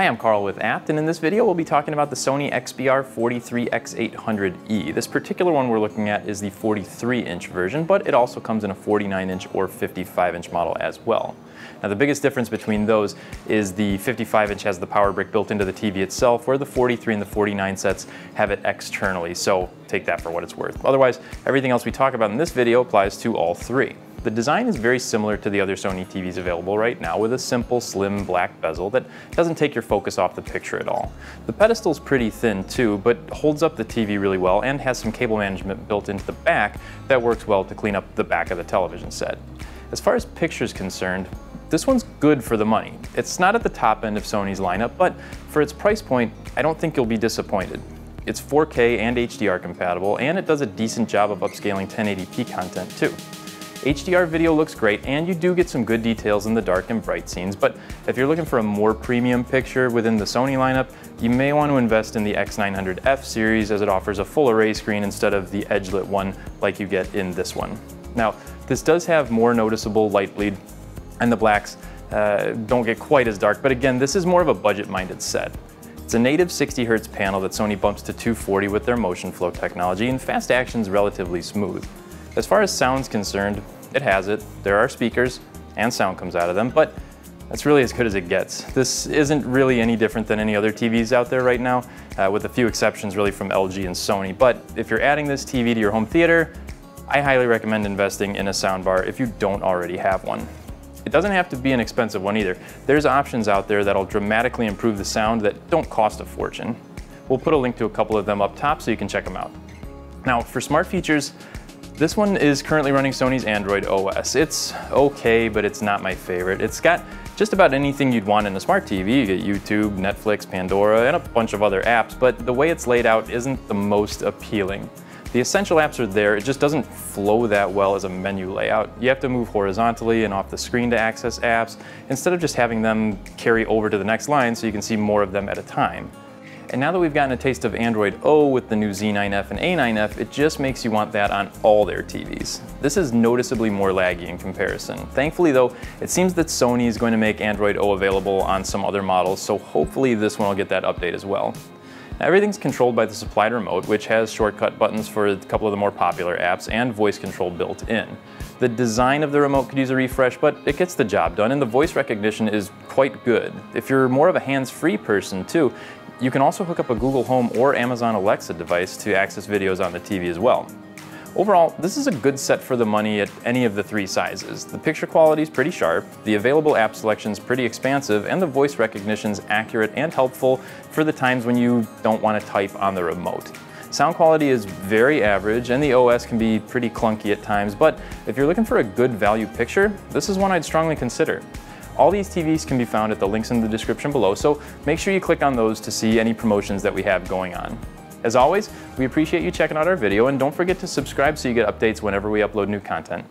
Hi, I'm Carl with Apt, and in this video we'll be talking about the Sony XBR43X800E. This particular one we're looking at is the 43-inch version, but it also comes in a 49-inch or 55-inch model as well. Now the biggest difference between those is the 55-inch has the power brick built into the TV itself, where the 43 and the 49 sets have it externally, so take that for what it's worth. Otherwise, everything else we talk about in this video applies to all three. The design is very similar to the other Sony TVs available right now, with a simple, slim black bezel that doesn't take your focus off the picture at all. The pedestal's pretty thin too, but holds up the TV really well and has some cable management built into the back that works well to clean up the back of the television set. As far as picture's concerned, this one's good for the money. It's not at the top end of Sony's lineup, but for its price point, I don't think you'll be disappointed. It's 4K and HDR compatible, and it does a decent job of upscaling 1080p content too. HDR video looks great, and you do get some good details in the dark and bright scenes, but if you're looking for a more premium picture within the Sony lineup, you may want to invest in the X900F series, as it offers a full array screen instead of the edge-lit one like you get in this one. Now, this does have more noticeable light bleed, and the blacks don't get quite as dark, but again, this is more of a budget-minded set. It's a native 60 Hz panel that Sony bumps to 240 with their motion flow technology, and fast action's relatively smooth. As far as sound's concerned, it has it. There are speakers and sound comes out of them, but that's really as good as it gets. This isn't really any different than any other TVs out there right now, with a few exceptions really from LG and Sony. But if you're adding this TV to your home theater, I highly recommend investing in a soundbar if you don't already have one. It doesn't have to be an expensive one either. There's options out there that'll dramatically improve the sound that don't cost a fortune. We'll put a link to a couple of them up top so you can check them out. Now, for smart features, this one is currently running Sony's Android OS. It's okay, but it's not my favorite. It's got just about anything you'd want in a smart TV. You get YouTube, Netflix, Pandora, and a bunch of other apps, but the way it's laid out isn't the most appealing. The essential apps are there, it just doesn't flow that well as a menu layout. You have to move horizontally and off the screen to access apps, instead of just having them carry over to the next line so you can see more of them at a time. And now that we've gotten a taste of Android O with the new Z9F and A9F, it just makes you want that on all their TVs. This is noticeably more laggy in comparison. Thankfully though, it seems that Sony is going to make Android O available on some other models, so hopefully this one will get that update as well. Now, everything's controlled by the supplied remote, which has shortcut buttons for a couple of the more popular apps and voice control built in. The design of the remote could use a refresh, but it gets the job done, and the voice recognition is quite good. If you're more of a hands-free person too, you can also hook up a Google Home or Amazon Alexa device to access videos on the TV as well. Overall, this is a good set for the money at any of the three sizes. The picture quality is pretty sharp, the available app selection is pretty expansive, and the voice recognition is accurate and helpful for the times when you don't want to type on the remote. Sound quality is very average, and the OS can be pretty clunky at times, but if you're looking for a good value picture, this is one I'd strongly consider. All these TVs can be found at the links in the description below, so make sure you click on those to see any promotions that we have going on. As always, we appreciate you checking out our video, and don't forget to subscribe so you get updates whenever we upload new content.